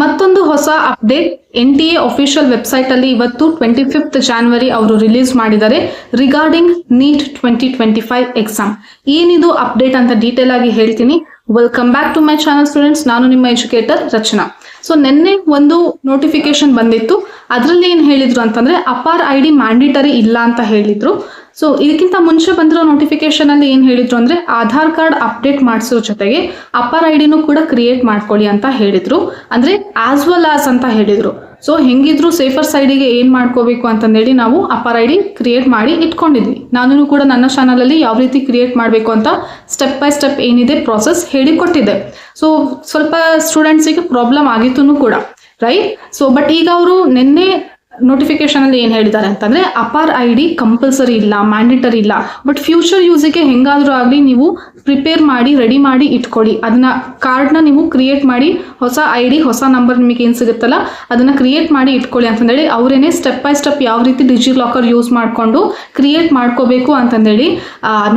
ಮತ್ತೊಂದು ಹೊಸ update NTA official website ಅಲ್ಲಿ ಇವತ್ತು 25th ಜಾನ್ವರಿ ಅವರು ರಿಲೀಸ್ ಮಾಡಿದ್ದಾರೆ ರಿಗಾರ್ಡಿಂಗ್ ನೀಟ್ 2025 ಎಕ್ಸಾಮ್. ಏನಿದು ಅಪ್ಡೇಟ್ ಅಂತ ಡೀಟೇಲ್ ಆಗಿ ಹೇಳ್ತೀನಿ. Welcome back to my channel students. ನಾನು ನಿಮ್ಮ ಎಜುಕೇಟರ್ ರಚನಾ. ಸೊ ನಿನ್ನೆ ಒಂದು ನೋಟಿಫಿಕೇಶನ್ ಬಂದಿತ್ತು. ಅದರಲ್ಲಿ ಏನ್ ಹೇಳಿದ್ರು ಅಂತಂದ್ರೆ ಅಪಾರ್ ID ಮ್ಯಾಂಡೇಟರಿ ಇಲ್ಲ ಅಂತ ಹೇಳಿದ್ರು. ಸೊ ಇದಕ್ಕಿಂತ ಮುಂಚೆ ಬಂದಿರೋ ನೋಟಿಫಿಕೇಶನ್ ಅಲ್ಲಿ ಏನ್ ಹೇಳಿದ್ರು ಅಂದ್ರೆ ಆಧಾರ್ ಕಾರ್ಡ್ ಅಪ್ಡೇಟ್ ಮಾಡಿಸೋ ಜೊತೆಗೆ ಅಪಾರ್ IDನೂ ಕೂಡ ಕ್ರಿಯೇಟ್ ಮಾಡ್ಕೊಳ್ಳಿ ಅಂತ ಹೇಳಿದ್ರು. ಅಂದ್ರೆ ಆಸ್ ವೆಲ್ ಆಸ್ ಅಂತ ಹೇಳಿದ್ರು. ಸೊ ಹೆಂಗಿದ್ರು ಸೇಫರ್ ಸೈಡಿಗೆ ಏನ್ ಮಾಡ್ಕೋಬೇಕು ಅಂತಂದೇಳಿ ನಾವು ಅಪಾರ್ ID ಕ್ರಿಯೇಟ್ ಮಾಡಿ ಇಟ್ಕೊಂಡಿದ್ವಿ. ನಾನು ಕೂಡ ನನ್ನ ಚಾನಲ್ ಅಲ್ಲಿ ಯಾವ ರೀತಿ ಕ್ರಿಯೇಟ್ ಮಾಡಬೇಕು ಅಂತ ಸ್ಟೆಪ್ ಬೈ ಸ್ಟೆಪ್ ಏನಿದೆ ಪ್ರಾಸೆಸ್ ಹೇಳಿಕೊಟ್ಟಿದ್ದೆ. ಸೊ ಸ್ವಲ್ಪ ಸ್ಟೂಡೆಂಟ್ಸಿಗೆ ಪ್ರಾಬ್ಲಮ್ ಆಗಿತ್ತು ಕೂಡ, ರೈಟ್? ಸೊ ಬಟ್ ಈಗ ಅವರು ನಿನ್ನೆ ನೋಟಿಫಿಕೇಶನ್ ಅಲ್ಲಿ ಏನ್ ಹೇಳಿದ್ದಾರೆ ಅಂತಂದ್ರೆ ಅಪಾರ್ ID ಕಂಪಲ್ಸರಿ ಇಲ್ಲ, ಮ್ಯಾಂಡೇಟರಿ ಇಲ್ಲ. ಬಟ್ ಫ್ಯೂಚರ್ ಯೂಸಿಗೆ ಹೆಂಗಾದ್ರೂ ಆಗಲಿ ನೀವು ಪ್ರಿಪೇರ್ ಮಾಡಿ ರೆಡಿ ಮಾಡಿ ಇಟ್ಕೊಳ್ಳಿ. ಅದನ್ನ ಕಾರ್ಡ್ನ ನೀವು ಕ್ರಿಯೇಟ್ ಮಾಡಿ ಹೊಸ ID ಹೊಸ ನಂಬರ್ ನಿಮಗೆ ಏನ್ ಸಿಗುತ್ತಲ್ಲ ಅದನ್ನ ಕ್ರಿಯೇಟ್ ಮಾಡಿ ಇಟ್ಕೊಳ್ಳಿ ಅಂತಂದೇಳಿ ಅವರೇನೆ ಸ್ಟೆಪ್ ಬೈ ಸ್ಟೆಪ್ ಯಾವ ರೀತಿ ಡಿಜಿ ಲಾಕರ್ ಯೂಸ್ ಮಾಡ್ಕೊಂಡು ಕ್ರಿಯೇಟ್ ಮಾಡ್ಕೋಬೇಕು ಅಂತಂದೇಳಿ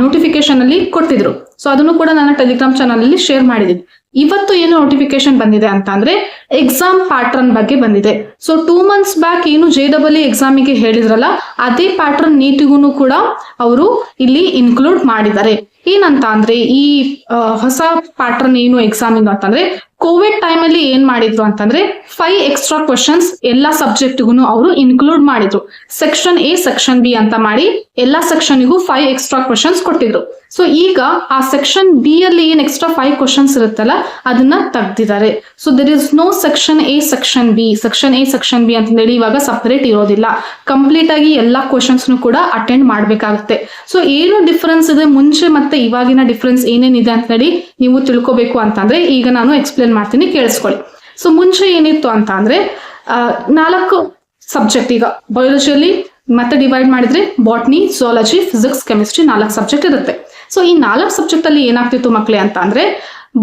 ನೋಟಿಫಿಕೇಶನ್ ಅಲ್ಲಿ ಕೊಟ್ಟಿದ್ರು. ಸೊ ಅದನ್ನು ಕೂಡ ನನ್ನ ಟೆಲಿಗ್ರಾಮ್ ಚಾನಲ್ ಅಲ್ಲಿ ಶೇರ್ ಮಾಡಿದ್ದೀನಿ. ಇವತ್ತು ಏನು ನೋಟಿಫಿಕೇಶನ್ ಬಂದಿದೆ ಅಂತ ಅಂದ್ರೆ ಎಕ್ಸಾಮ್ ಪ್ಯಾಟರ್ನ್ ಬಗ್ಗೆ ಬಂದಿದೆ. ಸೊ 2 months ಬ್ಯಾಕ್ ಏನು JEE ಎಕ್ಸಾಮಿಗೆ ಹೇಳಿದ್ರಲ್ಲ ಅದೇ ಪ್ಯಾಟರ್ನ್ ನೀಟಿಗೂ ಕೂಡ ಅವರು ಇಲ್ಲಿ ಇನ್ಕ್ಲೂಡ್ ಮಾಡಿದ್ದಾರೆ. ಏನಂತ ಅಂದ್ರೆ ಈ ಹೊಸ ಪ್ಯಾಟರ್ನ್ ಏನು ಎಕ್ಸಾಮಿಂಗ್ ಅಂತಂದ್ರೆ ಕೋವಿಡ್ ಟೈಮ್ ಅಲ್ಲಿ ಏನ್ ಮಾಡಿದ್ರು ಅಂತಂದ್ರೆ 5 ಎಕ್ಸ್ಟ್ರಾ ಕ್ವಶನ್ಸ್ ಎಲ್ಲಾ ಸಬ್ಜೆಕ್ಟ್ಗೂ ಅವರು ಇನ್ಕ್ಲೂಡ್ ಮಾಡಿದ್ರು. ಸೆಕ್ಷನ್ A, ಸೆಕ್ಷನ್ B ಅಂತ ಮಾಡಿ ಎಲ್ಲಾ ಸೆಕ್ಷನ್ಗೂ 5 ಎಕ್ಸ್ಟ್ರಾ ಕ್ವಶನ್ಸ್ ಕೊಟ್ಟಿದ್ರು. ಸೊ ಈಗ ಆ ಸೆಕ್ಷನ್ B ಅಲ್ಲಿ ಏನ್ ಎಕ್ಸ್ಟ್ರಾ 5 ಕ್ವಶನ್ಸ್ ಇರುತ್ತಲ್ಲ ಅದನ್ನ ತೆಗ್ದಿದ್ದಾರೆ. So there is no section A, section B. Section A, section B ಅಂತ ಹೇಳಿ ಇವಾಗ ಸಪರೇಟ್ ಇರೋದಿಲ್ಲ. ಕಂಪ್ಲೀಟ್ ಆಗಿ ಎಲ್ಲಾ ಕ್ವಶನ್ಸ್ ಕೂಡ ಅಟೆಂಡ್ ಮಾಡ್ಬೇಕಾಗುತ್ತೆ. ಸೊ ಏನು ಡಿಫರೆನ್ಸ್ ಇದೆ ಮುಂಚೆ ಮತ್ತೆ ಇವಾಗಿನ ಡಿಫರೆನ್ಸ್ ಏನೇನಿದೆ ಅಂತ ಹೇಳಿ ನೀವು ತಿಳ್ಕೊಬೇಕು ಅಂತಂದ್ರೆ ಈಗ ನಾನು ಎಕ್ಸ್ಪ್ಲೇನ್ ಮಾಡ್ತೀನಿ, ಕೇಳಿಸ್ಕೊಳ್ಳಿ. ಸೊ ಮುಂಚೆ ಏನಿತ್ತು ಅಂತ ಅಂದ್ರೆ 4 ಸಬ್ಜೆಕ್ಟ್, ಈಗ ಬಯಾಲಜಿಯಲ್ಲಿ ಮತ್ತೆ ಡಿವೈಡ್ ಮಾಡಿದ್ರೆ botany, zoology, physics, chemistry 4 subject ಇರುತ್ತೆ. ಸೊ ಈ 4 ಸಬ್ಜೆಕ್ಟ್ ಅಲ್ಲಿ ಏನಾಗ್ತಿತ್ತು ಮಕ್ಕಳೇ ಅಂತ ಅಂದ್ರೆ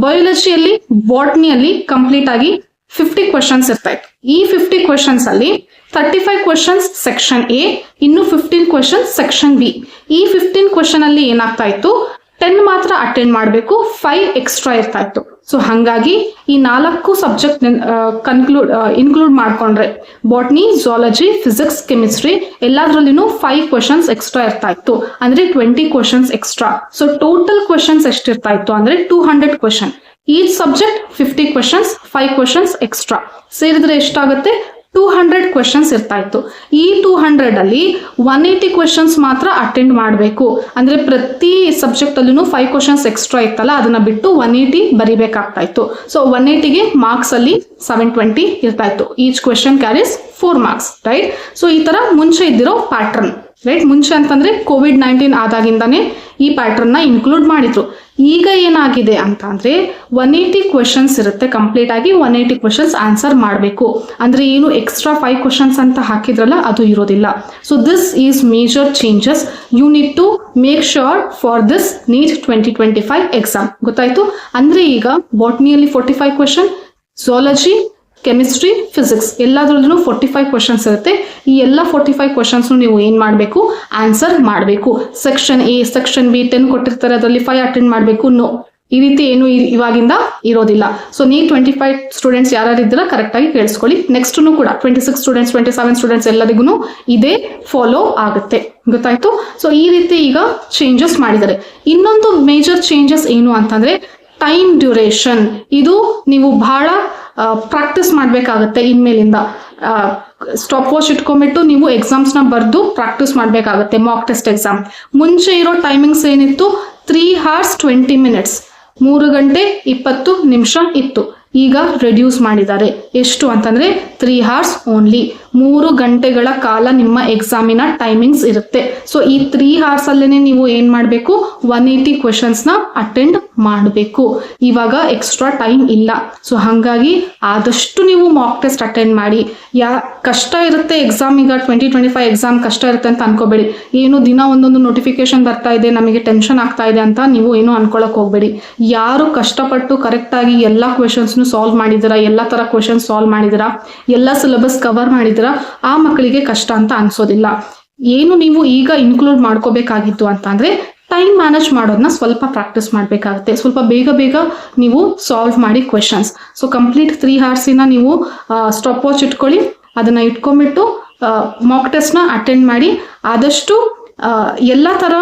ಬಯಾಲಜಿಯಲ್ಲಿ ಬಾಟ್ನಿಯಲ್ಲಿ ಕಂಪ್ಲೀಟ್ ಆಗಿ 50 ಕ್ವಶನ್ಸ್ ಇರ್ತಾ ಇತ್ತು. ಈ 50 ಕ್ವಶನ್ಸ್ ಅಲ್ಲಿ 35 ಕ್ವಶನ್ಸ್ ಸೆಕ್ಷನ್ A, ಇನ್ನು 15 ಕ್ವಶನ್ಸ್ ಸೆಕ್ಷನ್ B. ಈ 15 ಕ್ವಶನ್ ಅಲ್ಲಿ ಏನಾಗ್ತಾ ಇತ್ತು 10 ಮಾತ್ರ ಅಟೆಂಡ್ ಮಾಡಬೇಕು, 5 ಎಕ್ಸ್ಟ್ರಾ ಇರ್ತಾ ಇತ್ತು. ಸೊ ಹಾಗಾಗಿ ಈ 4 ಸಬ್ಜೆಕ್ಟ್ ಇನ್ಕ್ಲೂಡ್ ಮಾಡ್ಕೊಂಡ್ರೆ ಬಾಟ್ನಿ, ಝೂಯಾಲಜಿ, ಫಿಸಿಕ್ಸ್, ಕೆಮಿಸ್ಟ್ರಿ ಎಲ್ಲಾದ್ರಲ್ಲಿನೂ 5 ಕ್ವಶನ್ಸ್ ಎಕ್ಸ್ಟ್ರಾ ಇರ್ತಾ ಇತ್ತು. ಅಂದ್ರೆ 20 questions extra. So total questions ಎಷ್ಟಿರ್ತಾ ಇತ್ತು ಅಂದ್ರೆ 200 question. Each subject 50 questions, 5 questions extra ಸೇರಿದ್ರೆ ಎಷ್ಟಾಗುತ್ತೆ 200 ಕ್ವಶನ್ಸ್ ಇರ್ತಾ ಇತ್ತು. ಈ 200 ಅಲ್ಲಿ 180 ಕ್ವಶನ್ಸ್ ಮಾತ್ರ ಅಟೆಂಡ್ ಮಾಡಬೇಕು. ಅಂದ್ರೆ ಪ್ರತಿ ಸಬ್ಜೆಕ್ಟ್ ಅಲ್ಲೂ 5 ಕ್ವಶನ್ಸ್ ಎಕ್ಸ್ಟ್ರಾ ಇತ್ತಲ್ಲ ಅದನ್ನ ಬಿಟ್ಟು 180 ಬರಿಬೇಕಾಗ್ತಾ ಇತ್ತು. ಸೊ 180ಗೆ ಮಾರ್ಕ್ಸ್ ಅಲ್ಲಿ 720 ಇರ್ತಾ ಇತ್ತು. Each question carries 4 marks, right? So ಈ ತರ ಮುಂಚೆ ಇದ್ದಿರೋ ಪ್ಯಾಟರ್ನ್, ರೈಟ್? ಮುಂಚೆ ಅಂತಂದ್ರೆ COVID-19 ಆದಾಗಿಂದಾನೇ ಈ ಪ್ಯಾಟರ್ನ್ ನ ಇನ್ಕ್ಲೂಡ್ ಮಾಡಿದ್ರು. ಈಗ ಏನಾಗಿದೆ ಅಂತ ಅಂದ್ರೆ 180 ಕ್ವಶನ್ಸ್ ಇರುತ್ತೆ. ಕಂಪ್ಲೀಟ್ ಆಗಿ 180 ಕ್ವಶನ್ಸ್ ಆನ್ಸರ್ ಮಾಡಬೇಕು. ಅಂದ್ರೆ ಏನು ಎಕ್ಸ್ಟ್ರಾ 5 ಕ್ವಶನ್ಸ್ ಅಂತ ಹಾಕಿದ್ರಲ್ಲ ಅದು ಇರೋದಿಲ್ಲ. So this is major changes you need to make sure for this NEET 2025 exam. ಗೊತ್ತಾಯ್ತು? ಅಂದ್ರೆ ಈಗ ಬಾಟ್ನಿಯಲ್ಲಿ 45 ಕ್ವಶನ್, ಝೂಯಾಲಜಿ, ಕೆಮಿಸ್ಟ್ರಿ, ಫಿಸಿಕ್ಸ್ ಎಲ್ಲಾದ್ರಲ್ಲೂ 45 ಕ್ವಶನ್ಸ್ ಇರುತ್ತೆ. ಈ ಎಲ್ಲ 45 ಕ್ವಶನ್ಸ್ ನೀವು ಏನ್ ಮಾಡಬೇಕು ಆನ್ಸರ್ ಮಾಡಬೇಕು. ಸೆಕ್ಷನ್ A, ಸೆಕ್ಷನ್ B 10 ಕೊಟ್ಟಿರ್ತಾರೆ, ಅದರಲ್ಲಿ 5 ಅಟೆಂಡ್ ಮಾಡಬೇಕು. ನೋ, ಈ ರೀತಿ ಏನು ಇವಾಗಿಂದ ಇರೋದಿಲ್ಲ. ಸೊ ನೀಟ್ 25 ಸ್ಟೂಡೆಂಟ್ಸ್ ಯಾರು ಇದ್ದೀರಾ ಕರೆಕ್ಟ್ ಆಗಿ ಕೇಳಿಸ್ಕೊಳ್ಳಿ. ನೆಕ್ಸ್ಟ್ ಕೂಡ 26 ಸ್ಟೂಡೆಂಟ್ಸ್, 27 ಸ್ಟೂಡೆಂಟ್ಸ್ ಎಲ್ಲರಿಗೂ ಇದೇ ಫಾಲೋ ಆಗುತ್ತೆ. ಗೊತ್ತಾಯ್ತು? ಸೊ ಈ ರೀತಿ ಈಗ ಚೇಂಜಸ್ ಮಾಡಿದ್ದಾರೆ. ಇನ್ನೊಂದು ಮೇಜರ್ ಚೇಂಜಸ್ ಏನು ಅಂತಂದ್ರೆ ಟೈಮ್ ಡ್ಯೂರೇಷನ್. ಇದು ನೀವು ಬಹಳ ಪ್ರಾಕ್ಟೀಸ್ ಮಾಡಬೇಕಾಗತ್ತೆ. ಇನ್ಮೇಲಿಂದ ಸ್ಟಾಪ್ ವಾಚ್ ಇಟ್ಕೊಂಡ್ಬಿಟ್ಟು ನೀವು ಎಕ್ಸಾಮ್ಸ್ ನ ಬರೆದು ಪ್ರಾಕ್ಟೀಸ್ ಮಾಡಬೇಕಾಗತ್ತೆ. ಮಾಕ್ ಟೆಸ್ಟ್ ಎಕ್ಸಾಮ್ ಮುಂಚೆ ಇರೋ ಟೈಮಿಂಗ್ಸ್ ಏನಿತ್ತು 3 hours 20 minutes, 3 ಗಂಟೆ 20 ನಿಮಿಷ ಇತ್ತು. ಈಗ ರೆಡ್ಯೂಸ್ ಮಾಡಿದ್ದಾರೆ. ಎಷ್ಟು ಅಂತಂದ್ರೆ 3 hours ಓನ್ಲಿ. 3 ಗಂಟೆಗಳ ಕಾಲ ನಿಮ್ಮ ಎಕ್ಸಾಮಿನ ಟೈಮಿಂಗ್ಸ್ ಇರುತ್ತೆ. ಸೊ ಈ 3 hours ಅಲ್ಲೇನೆ ನೀವು ಏನ್ ಮಾಡಬೇಕು 180 ಕ್ವಶನ್ಸ್ ನ ಅಟೆಂಡ್ ಮಾಡಬೇಕು. ಇವಾಗ ಎಕ್ಸ್ಟ್ರಾ ಟೈಮ್ ಇಲ್ಲ. ಸೊ ಹಾಗಾಗಿ ಆದಷ್ಟು ನೀವು ಮಾಕ್ ಟೆಸ್ಟ್ ಅಟೆಂಡ್ ಮಾಡಿ. ಕಷ್ಟ ಇರುತ್ತೆ ಎಕ್ಸಾಮ್. ಈಗ 2025 ಎಕ್ಸಾಮ್ ಕಷ್ಟ ಇರುತ್ತೆ ಅಂತ ಅನ್ಕೋಬೇಡಿ. ಏನು ದಿನ ಒಂದೊಂದು ನೋಟಿಫಿಕೇಶನ್ ಬರ್ತಾ ಇದೆ, ನಮಗೆ ಟೆನ್ಷನ್ ಆಗ್ತಾ ಇದೆ ಅಂತ ನೀವು ಏನು ಅನ್ಕೊಳಕ್ ಹೋಗ್ಬೇಡಿ. ಯಾರು ಕಷ್ಟಪಟ್ಟು ಕರೆಕ್ಟ್ ಆಗಿ ಎಲ್ಲಾ ಕ್ವೆಶನ್ಸ್ ಸಾಲ್ವ್ ಮಾಡಿದಿರಾ, ಎಲ್ಲಾ ತರ ಕ್ವೆಶನ್ ಸಾಲ್ವ್ ಮಾಡಿದಿರಾ, ಎಲ್ಲಾ ಸಿಲೆಬಸ್ ಕವರ್ ಮಾಡಿದಿರಾ, ಆ ಮಕ್ಕಳಿಗೆ ಕಷ್ಟ ಅಂತ ಅನ್ಸೋದಿಲ್ಲ. ಏನು ನೀವು ಈಗ ಇನ್ಕ್ಲೂಡ್ ಮಾಡ್ಕೋಬೇಕಾಗಿತ್ತು ಅಂತ ಅಂದ್ರೆ ಟೈಮ್ ಮ್ಯಾನೇಜ್ ಮಾಡೋದನ್ನ ಸ್ವಲ್ಪ ಪ್ರಾಕ್ಟೀಸ್ ಮಾಡಬೇಕಾಗುತ್ತೆ. ಸ್ವಲ್ಪ ಬೇಗ ಬೇಗ ನೀವು ಸಾಲ್ವ್ ಮಾಡಿ ಕ್ವೆಶನ್ಸ್. ಸೊ ಕಂಪ್ಲೀಟ್ 3 hours ನೀವು ಸ್ಟಾಪ್ ವಾಚ್ ಇಟ್ಕೊಳ್ಳಿ, ಅದನ್ನ ಇಟ್ಕೊಂಡ್ಬಿಟ್ಟು ಮಾಕ್ ಟೆಸ್ಟ್ನ ಅಟೆಂಡ್ ಮಾಡಿ. ಆದಷ್ಟು ಎಲ್ಲ ಥರ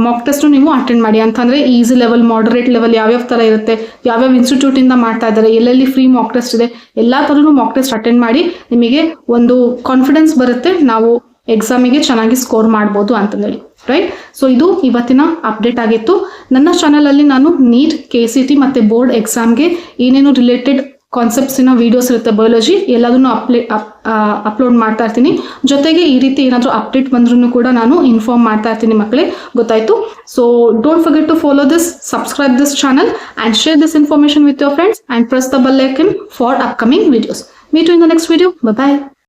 ಮಾಕ್ ಟೆಸ್ಟು ನೀವು ಅಟೆಂಡ್ ಮಾಡಿ. ಅಂತಂದರೆ ಈಸಿ ಲೆವೆಲ್, ಮಾಡರೇಟ್ ಲೆವೆಲ್ ಯಾವ್ಯಾವ ಥರ ಇರುತ್ತೆ, ಯಾವ್ಯಾವ ಇನ್ಸ್ಟಿಟ್ಯೂಟಿಂದ ಮಾಡ್ತಾ ಇದ್ದಾರೆ, ಎಲ್ಲೆಲ್ಲಿ ಫ್ರೀ ಮಾಕ್ ಟೆಸ್ಟ್ ಇದೆ, ಎಲ್ಲ ಥರನೂ ಮಾಕ್ ಟೆಸ್ಟ್ ಅಟೆಂಡ್ ಮಾಡಿ. ನಿಮಗೆ ಒಂದು ಕಾನ್ಫಿಡೆನ್ಸ್ ಬರುತ್ತೆ, ನಾವು ಎಕ್ಸಾಮಿಗೆ ಚೆನ್ನಾಗಿ ಸ್ಕೋರ್ ಮಾಡ್ಬೋದು ಅಂತಂದೇಳಿ, ರೈಟ್. ಸೊ ಇದು ಇವತ್ತಿನ ಅಪ್ಡೇಟ್ ಆಗಿತ್ತು. ನನ್ನ ಚಾನಲಲ್ಲಿ ನಾನು ನೀಟ್, KCT ಮತ್ತು ಬೋರ್ಡ್ ಎಕ್ಸಾಮ್ಗೆ ಏನೇನು ರಿಲೇಟೆಡ್ ಕಾನ್ಸೆಪ್ಟ್ಸಿನ ವಿಡಿಯೋಸ್ ಇರುತ್ತೆ, ಬಯಾಲಜಿ ಎಲ್ಲದನ್ನು ಅಪ್ಲೋಡ್ ಮಾಡ್ತಾ ಇರ್ತೀನಿ. ಜೊತೆಗೆ ಈ ರೀತಿ ಏನಾದರೂ ಅಪ್ಡೇಟ್ ಬಂದ್ರೂ ಕೂಡ ನಾನು ಇನ್ಫಾರ್ಮ್ ಮಾಡ್ತಾ ಇರ್ತೀನಿ ಮಕ್ಕಳೇ, ಗೊತ್ತಾಯ್ತು. So don't forget to follow this, subscribe this channel and share this information with your friends and press the bell icon for upcoming videos. Meet you in the next video. Bye bye.